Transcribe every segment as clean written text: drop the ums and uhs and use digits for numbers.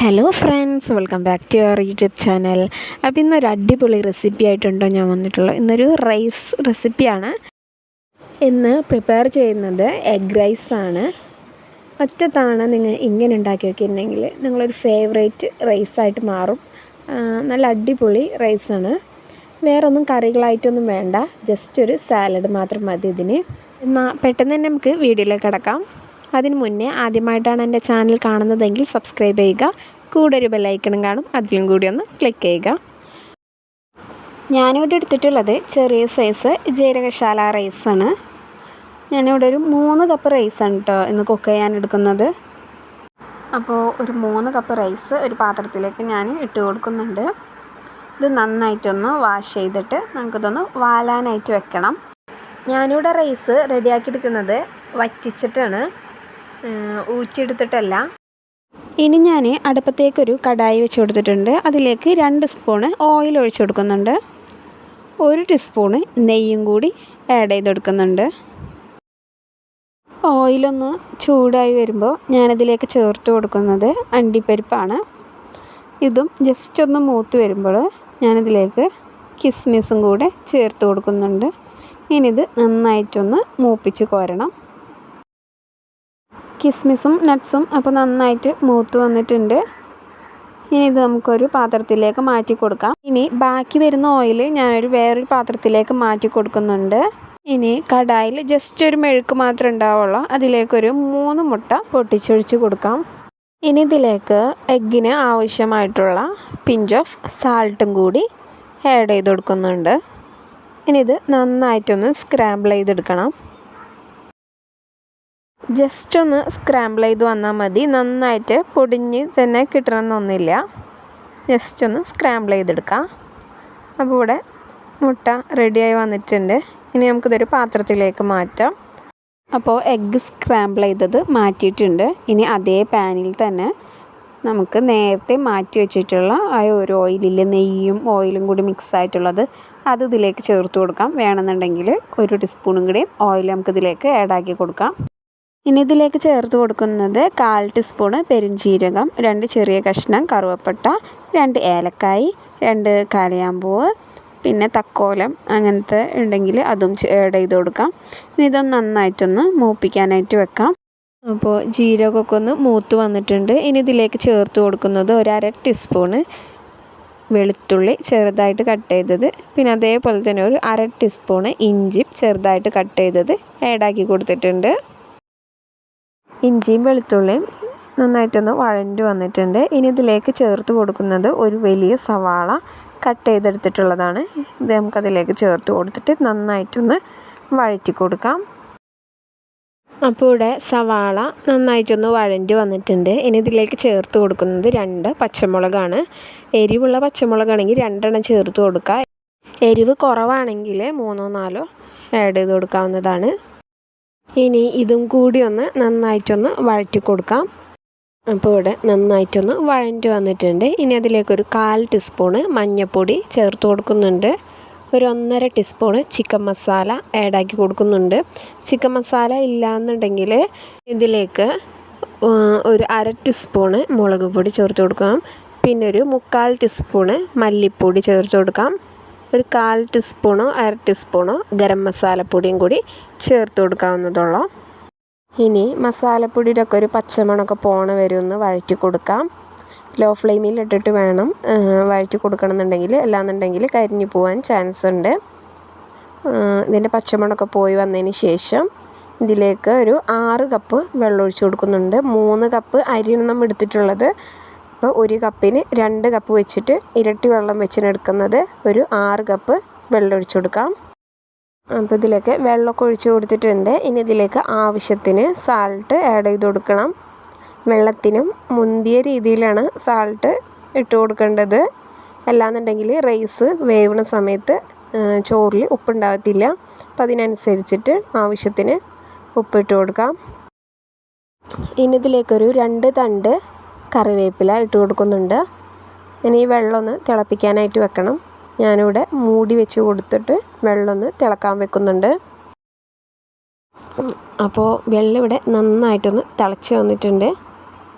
Hello friends, welcome back to your YouTube channel. അപ്പോൾ ഇന്നൊരു അടിപൊളി റെസിപ്പി ആയിട്ടുണ്ടോ ഞാൻ വന്നിട്ടുള്ളത്. ഇന്നൊരു റൈസ് റെസിപ്പിയാണ്. ഇന്ന് പ്രിപ്പയർ ചെയ്യുന്നത് എഗ് റൈസാണ്. ഒറ്റ തവണ നിങ്ങൾ ഇങ്ങനെ ഉണ്ടാക്കി നോക്കിയിട്ടുണ്ടെങ്കിൽ നിങ്ങളൊരു ഫേവറേറ്റ് റൈസായിട്ട് മാറും. നല്ല അടിപൊളി റൈസാണ്. വേറൊന്നും കറികളായിട്ടൊന്നും വേണ്ട, ജസ്റ്റ് ഒരു സാലഡ് മാത്രം മതി ഇതിന്. എന്നാൽ പെട്ടെന്ന് തന്നെ നമുക്ക് വീഡിയോയിലേക്ക് കിടക്കാം. അതിന് മുന്നേ ആദ്യമായിട്ടാണ് എൻ്റെ ചാനൽ കാണുന്നതെങ്കിൽ സബ്സ്ക്രൈബ് ചെയ്യുക. കൂടെ ഒരു ബെല്ലൈക്കണും കാണും, അതിലും കൂടി ഒന്ന് ക്ലിക്ക് ചെയ്യുക. ഞാനിവിടെ എടുത്തിട്ടുള്ളത് ചെറിയ സൈസ് ജീരകശാല റൈസാണ്. ഞാനിവിടെ ഒരു 3 കപ്പ് റൈസാണ് കേട്ടോ ഇന്ന് കുക്ക് ചെയ്യാൻ എടുക്കുന്നത്. അപ്പോൾ ഒരു 3 കപ്പ് റൈസ് ഒരു പാത്രത്തിലേക്ക് ഞാൻ ഇട്ട് കൊടുക്കുന്നുണ്ട്. ഇത് നന്നായിട്ടൊന്ന് വാഷ് ചെയ്തിട്ട് നമുക്കിതൊന്ന് വാലാനായിട്ട് വെക്കണം. ഞാനിവിടെ റൈസ് റെഡിയാക്കി എടുക്കുന്നത് വറ്റിച്ചിട്ടാണ്, ഊറ്റിയെടുത്തിട്ടല്ല. ഇനി ഞാൻ അടുപ്പത്തേക്കൊരു കടായി വെച്ച് കൊടുത്തിട്ടുണ്ട്. അതിലേക്ക് 2 സ്പൂണ് ഓയിൽ ഒഴിച്ച് കൊടുക്കുന്നുണ്ട്. 1 ടീസ്പൂണ് നെയ്യും കൂടി ആഡ് ചെയ്ത് കൊടുക്കുന്നുണ്ട്. ഓയിലൊന്ന് ചൂടായി വരുമ്പോൾ ഞാനതിലേക്ക് ചേർത്ത് കൊടുക്കുന്നത് അണ്ടിപ്പരിപ്പാണ്. ഇതും ജസ്റ്റ് ഒന്ന് മൂത്ത് വരുമ്പോൾ ഞാനതിലേക്ക് കിസ്മിസും കൂടെ ചേർത്ത് കൊടുക്കുന്നുണ്ട്. ഇനി ഇത് നന്നായിട്ടൊന്ന് മൂപ്പിച്ച് കോരണം. കിസ്മിസും നട്ട്സും അപ്പോൾ നന്നായിട്ട് മൂത്ത് വന്നിട്ടുണ്ട്. ഇനി ഇത് നമുക്കൊരു പാത്രത്തിലേക്ക് മാറ്റി കൊടുക്കാം. ഇനി ബാക്കി വരുന്ന ഓയിൽ ഞാനൊരു വേറൊരു പാത്രത്തിലേക്ക് മാറ്റി കൊടുക്കുന്നുണ്ട്. ഇനി കടായിൽ ജസ്റ്റ് ഒരു മെഴുക്ക് മാത്രമേ ഉണ്ടാവുള്ളൂ. അതിലേക്കൊരു 3 മുട്ട പൊട്ടിച്ചൊഴിച്ച് കൊടുക്കാം. ഇനി ഇതിലേക്ക് എഗ്ഗിന് ആവശ്യമായിട്ടുള്ള പിഞ്ച് ഓഫ് സാൾട്ടും കൂടി ആഡ് ചെയ്ത് കൊടുക്കുന്നുണ്ട്. ഇനി ഇത് നന്നായിട്ടൊന്ന് സ്ക്രാമ്പിൾ ചെയ്തെടുക്കണം. ജസ്റ്റ് ഒന്ന് സ്ക്രാമ്പിൾ ചെയ്ത് വന്നാൽ മതി, നന്നായിട്ട് പൊടിഞ്ഞ് തന്നെ കിട്ടണമെന്നൊന്നുമില്ല. ജസ്റ്റ് ഒന്ന് സ്ക്രാമ്പിൾ ചെയ്തെടുക്കാം. അപ്പോൾ ഇവിടെ മുട്ട റെഡിയായി വന്നിട്ടുണ്ട്. ഇനി നമുക്കിതൊരു പാത്രത്തിലേക്ക് മാറ്റാം. അപ്പോൾ എഗ്ഗ് സ്ക്രാമ്പിൾ ചെയ്തത് മാറ്റിയിട്ടുണ്ട്. ഇനി അതേ പാനിൽ തന്നെ നമുക്ക് നേരത്തെ മാറ്റി വെച്ചിട്ടുള്ള ആ ഒരു ഓയിലിൽ നെയ്യും ഓയിലും കൂടി മിക്സ് ആയിട്ടുള്ളത് അത് ഇതിലേക്ക് ചേർത്ത് കൊടുക്കാം. വേണമെന്നുണ്ടെങ്കിൽ 1 ടീസ്പൂണും കൂടി ഓയിൽ നമുക്കിതിലേക്ക് ആഡാക്കി കൊടുക്കാം. ഇനി ഇതിലേക്ക് ചേർത്ത് കൊടുക്കുന്നത് 1/4 ടീസ്പൂണ് പെരുംജീരകം, 2 ചെറിയ കഷ്ണം കറുവപ്പട്ട, 2 ഏലക്കായ്, 2 കാരയാമ്പൂവ്, പിന്നെ തക്കോലം അങ്ങനത്തെ ഉണ്ടെങ്കിൽ അതും ആഡ് ചെയ്ത് കൊടുക്കാം. ഇനി ഇതൊന്ന് നന്നായിട്ടൊന്ന് മൂപ്പിക്കാനായിട്ട് വെക്കാം. അപ്പോൾ ജീരകമൊക്കെ ഒന്ന് മൂത്ത് വന്നിട്ടുണ്ട്. ഇനി ഇതിലേക്ക് ചേർത്ത് കൊടുക്കുന്നത് 1/2 ടീസ്പൂണ് വെളുത്തുള്ളി ചെറുതായിട്ട് കട്ട് ചെയ്തത്, പിന്നെ അതേപോലെ തന്നെ ഒരു 1/2 ടീസ്പൂണ് ഇഞ്ചി ചെറുതായിട്ട് കട്ട് ചെയ്തത് ആഡാക്കി കൊടുത്തിട്ടുണ്ട്. ഇഞ്ചിയും വെളുത്തുള്ളിയും നന്നായിട്ടൊന്ന് വഴണ്ട് വന്നിട്ടുണ്ട്. ഇനി ഇതിലേക്ക് ചേർത്ത് കൊടുക്കുന്നത് ഒരു വലിയ സവാള കട്ട് ചെയ്തെടുത്തിട്ടുള്ളതാണ്. ഇത് നമുക്കതിലേക്ക് ചേർത്ത് കൊടുത്തിട്ട് നന്നായിട്ടൊന്ന് വഴറ്റി കൊടുക്കാം. അപ്പോൾ ഇവിടെ സവാള നന്നായിട്ടൊന്ന് വഴണ്ടി വന്നിട്ടുണ്ട്. ഇനി ഇതിലേക്ക് ചേർത്ത് കൊടുക്കുന്നത് 2 പച്ചമുളകാണ്. എരിവുള്ള പച്ചമുളകാണെങ്കിൽ 2 ചേർത്ത് കൊടുക്കുക. എരിവ് കുറവാണെങ്കിൽ 3-4 ആഡ് ചെയ്ത് കൊടുക്കാവുന്നതാണ്. ഇനി ഇതും കൂടി ഒന്ന് നന്നായിട്ടൊന്ന് വഴറ്റി കൊടുക്കാം. അപ്പോൾ ഇവിടെ നന്നായിട്ടൊന്ന് വഴണ്ടി വന്നിട്ടുണ്ട്. ഇനി അതിലേക്കൊരു 1/4 ടീസ്പൂണ് മഞ്ഞൾപ്പൊടി ചേർത്ത് കൊടുക്കുന്നുണ്ട്. ഒരു 1.5 ടീസ്പൂണ് ചിക്കൻ മസാല ആഡാക്കി കൊടുക്കുന്നുണ്ട്. ചിക്കൻ മസാല ഇല്ലയെന്നുണ്ടെങ്കിൽ ഇതിലേക്ക് ഒരു 1/2 ടീസ്പൂണ് മുളക് പൊടി ചേർത്ത് കൊടുക്കാം. പിന്നെ ഒരു 3/4 ടീസ്പൂണ് മല്ലിപ്പൊടി ചേർത്ത് കൊടുക്കാം. ഒരു 1/4 ടീസ്പൂണോ 1/2 ടീസ്പൂണോ ഗരം മസാലപ്പൊടിയും കൂടി ചേർത്ത് കൊടുക്കാവുന്നതുള്ളൂ. ഇനി മസാലപ്പൊടിയുടെ ഒക്കെ ഒരു പച്ചമണമൊക്കെ പോണ വരെ ഒന്ന് വഴറ്റി കൊടുക്കാം. ലോ ഫ്ലെയിമിൽ ഇട്ടിട്ട് വേണം വഴറ്റി കൊടുക്കണമെന്നുണ്ടെങ്കിൽ, അല്ലാന്നുണ്ടെങ്കിൽ കരിഞ്ഞു പോകാൻ ചാൻസ് ഉണ്ട്. ഇതിൻ്റെ പച്ചമണമൊക്കെ പോയി വന്നതിന് ശേഷം ഇതിലേക്ക് ഒരു 6 കപ്പ് വെള്ളം ഒഴിച്ച് കൊടുക്കുന്നുണ്ട്. 3 കപ്പ് അരിയാണ് നമ്മൾ എടുത്തിട്ടുള്ളത്. അപ്പോൾ 1 കപ്പിന് 2 കപ്പ് വെച്ചിട്ട് ഇരട്ടി വെള്ളം വെച്ചിട്ട് എടുക്കുന്നത്. ഒരു 6 കപ്പ് വെള്ളം ഒഴിച്ച് കൊടുക്കാം. അപ്പോൾ ഇതിലേക്ക് വെള്ളമൊക്കെ ഒഴിച്ച് കൊടുത്തിട്ടുണ്ട്. ഇനി ഇതിലേക്ക് ആവശ്യത്തിന് സാൾട്ട് ആഡ് ചെയ്ത് കൊടുക്കണം. വെള്ളത്തിനും മുന്തിയ രീതിയിലാണ് സാൾട്ട് ഇട്ട് കൊടുക്കേണ്ടത്. അല്ലാന്നുണ്ടെങ്കിൽ റൈസ് വേവുന്ന സമയത്ത് ചോറിൽ ഉപ്പുണ്ടാകത്തില്ല. അപ്പോൾ അതിനനുസരിച്ചിട്ട് ആവശ്യത്തിന് ഉപ്പിട്ട് കൊടുക്കാം. ഇനി ഇതിലേക്കൊരു 2 തണ്ട് കറിവേപ്പില ഇട്ട് കൊടുക്കുന്നുണ്ട്. ഇനി ഈ വെള്ളം ഒന്ന് തിളപ്പിക്കാനായിട്ട് വെക്കണം. ഞാനിവിടെ മൂടി വെച്ച് കൊടുത്തിട്ട് വെള്ളം ഒന്ന് തിളക്കാൻ വെക്കുന്നുണ്ട്. അപ്പോൾ വെള്ളം ഇവിടെ നന്നായിട്ടൊന്ന് തിളച്ച് വന്നിട്ടുണ്ട്.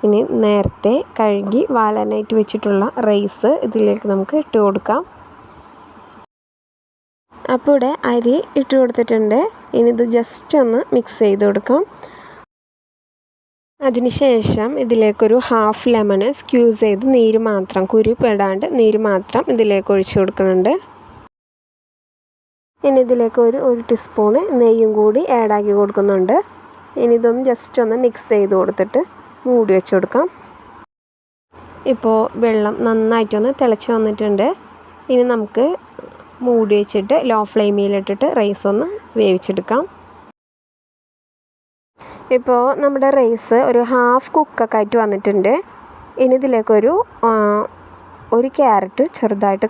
ഇനി നേരത്തെ കഴുകി വാലാനായിട്ട് വെച്ചിട്ടുള്ള റൈസ് ഇതിലേക്ക് നമുക്ക് ഇട്ട് കൊടുക്കാം. അപ്പോൾ ഇവിടെ അരി ഇട്ട് കൊടുത്തിട്ടുണ്ട്. ഇനി ഇത് ജസ്റ്റ് ഒന്ന് മിക്സ് ചെയ്ത് കൊടുക്കാം. അതിനുശേഷം ഇതിലേക്കൊരു ഹാഫ് ലെമണ് സ്ക്യൂസ് ചെയ്ത് നീര് മാത്രം, കുരു പെടാണ്ട് നീര് മാത്രം ഇതിലേക്ക് ഒഴിച്ച് കൊടുക്കുന്നുണ്ട്. ഇനി ഇതിലേക്ക് ഒരു ടീസ്പൂണ് നെയ്യും കൂടി ആഡാക്കി കൊടുക്കുന്നുണ്ട്. ഇനി ഇതൊന്ന് ജസ്റ്റ് ഒന്ന് മിക്സ് ചെയ്ത് കൊടുത്തിട്ട് മൂടി വെച്ച് കൊടുക്കാം. ഇപ്പോൾ വെള്ളം നന്നായിട്ടൊന്ന് തിളച്ച് വന്നിട്ടുണ്ട്. ഇനി നമുക്ക് മൂടി വെച്ചിട്ട് ലോ ഫ്ലെയിമിലിട്ടിട്ട് റൈസ് ഒന്ന് വേവിച്ചെടുക്കാം. ഇപ്പോൾ നമ്മുടെ റൈസ് ഒരു ഹാഫ് കുക്കൊക്കെ ആയിട്ട് വന്നിട്ടുണ്ട്. ഇനി ഇതിലേക്കൊരു ക്യാരറ്റ് ചെറുതായിട്ട്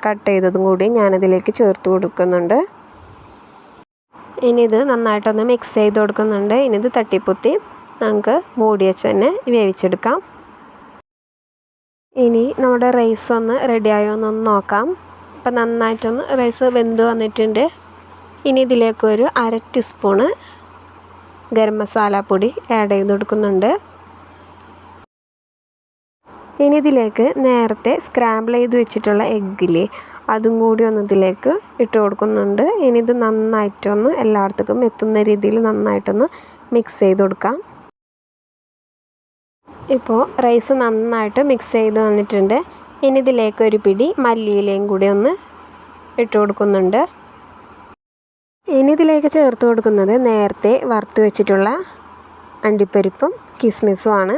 കട്ട് ചെയ്തതും കൂടി ഞാനതിലേക്ക് ചേർത്ത് കൊടുക്കുന്നുണ്ട്. ഇനി ഇത് നന്നായിട്ടൊന്ന് മിക്സ് ചെയ്ത് കൊടുക്കുന്നുണ്ട്. ഇനി ഇത് തട്ടിപ്പൊത്തി നമുക്ക് മൂടി വെച്ച് തന്നെ വേവിച്ചെടുക്കാം. ഇനി നമ്മുടെ റൈസ് ഒന്ന് റെഡിയായോ എന്നൊന്ന് നോക്കാം. അപ്പോൾ നന്നായിട്ടൊന്ന് റൈസ് വെന്ത് വന്നിട്ടുണ്ട്. ഇനി ഇതിലേക്കൊരു 1/2 ടീസ്പൂണ് ഗരം മസാല പൊടി ആഡ് ചെയ്ത് കൊടുക്കുന്നുണ്ട്. ഇനി ഇതിലേക്ക് നേരത്തെ സ്ക്രാമ്പിൾ ചെയ്ത് വെച്ചിട്ടുള്ള എഗ്ഗില്ലേ, അതും കൂടി ഒന്ന് ഇതിലേക്ക് ഇട്ട് കൊടുക്കുന്നുണ്ട്. ഇനി ഇത് നന്നായിട്ടൊന്ന് എല്ലായിടത്തേക്കും എത്തുന്ന രീതിയിൽ നന്നായിട്ടൊന്ന് മിക്സ് ചെയ്ത് കൊടുക്കാം. ഇപ്പോൾ റൈസ് നന്നായിട്ട് മിക്സ് ചെയ്ത് വന്നിട്ടുണ്ട്. ഇനി ഇതിലേക്ക് ഒരു പിടി മല്ലിയിലയും കൂടി ഒന്ന് ഇട്ട് കൊടുക്കുന്നുണ്ട്. ഇനി ഇതിലേക്ക് ചേർത്ത് കൊടുക്കുന്നത് നേരത്തെ വറുത്ത് വെച്ചിട്ടുള്ള അണ്ടിപ്പരിപ്പും കിസ്മിസുമാണ്.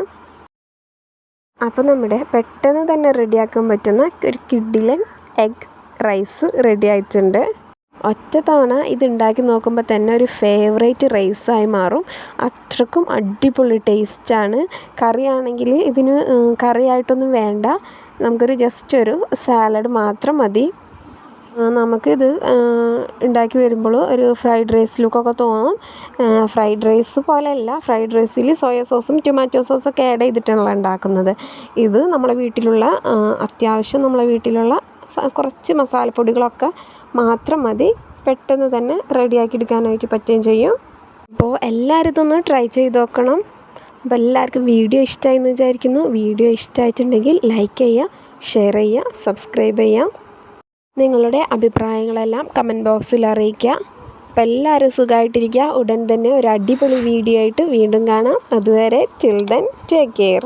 അപ്പോൾ നമ്മുടെ പെട്ടെന്ന് തന്നെ റെഡിയാക്കാൻ പറ്റുന്ന ഒരു കിഡിലൻ എഗ് റൈസ് റെഡി ആയിട്ടുണ്ട്. ഒറ്റ തവണ ഇതുണ്ടാക്കി നോക്കുമ്പോൾ തന്നെ ഒരു ഫേവറേറ്റ് റൈസായി മാറും. അത്രക്കും അടിപൊളി ടേസ്റ്റാണ്. കറിയാണെങ്കിൽ ഇതിന് കറിയായിട്ടൊന്നും വേണ്ട, നമുക്കൊരു ജസ്റ്റ് ഒരു സാലഡ് മാത്രം മതി. നമുക്കിത് ഉണ്ടാക്കി വരുമ്പോൾ ഒരു ഫ്രൈഡ് റൈസ് ലുക്കൊക്കെ തോന്നും. ഫ്രൈഡ് റൈസ് പോലെയല്ല, ഫ്രൈഡ് റൈസിൽ സോയ സോസും ടൊമാറ്റോ സോസൊക്കെ ആഡ് ചെയ്തിട്ടാണല്ലോ ഉണ്ടാക്കുന്നത്. ഇത് നമ്മളെ വീട്ടിലുള്ള അത്യാവശ്യം നമ്മളെ വീട്ടിലുള്ള കുറച്ച് മസാലപ്പൊടികളൊക്കെ മാത്രം മതി, പെട്ടെന്ന് തന്നെ റെഡിയാക്കി എടുക്കാനായിട്ട് പറ്റുകയും ചെയ്യും. അപ്പോൾ എല്ലാവരും ഇതൊന്ന് ട്രൈ ചെയ്ത് നോക്കണം. അപ്പോൾ എല്ലാവർക്കും വീഡിയോ ഇഷ്ടമായി എന്ന് വിചാരിക്കുന്നു. വീഡിയോ ഇഷ്ടമായിട്ടുണ്ടെങ്കിൽ ലൈക്ക് ചെയ്യുക, ഷെയർ ചെയ്യുക, സബ്സ്ക്രൈബ് ചെയ്യുക. നിങ്ങളുടെ അഭിപ്രായങ്ങളെല്ലാം കമൻറ്റ് ബോക്സിൽ അറിയിക്കുക. അപ്പോൾ എല്ലാവരും സുഖമായിട്ടിരിക്കുക. ഉടൻ തന്നെ ഒരു അടിപൊളി വീഡിയോ ആയിട്ട് വീണ്ടും കാണാം. അതുവരെ ടിൽ ദെൻ ടേക്ക് കെയർ.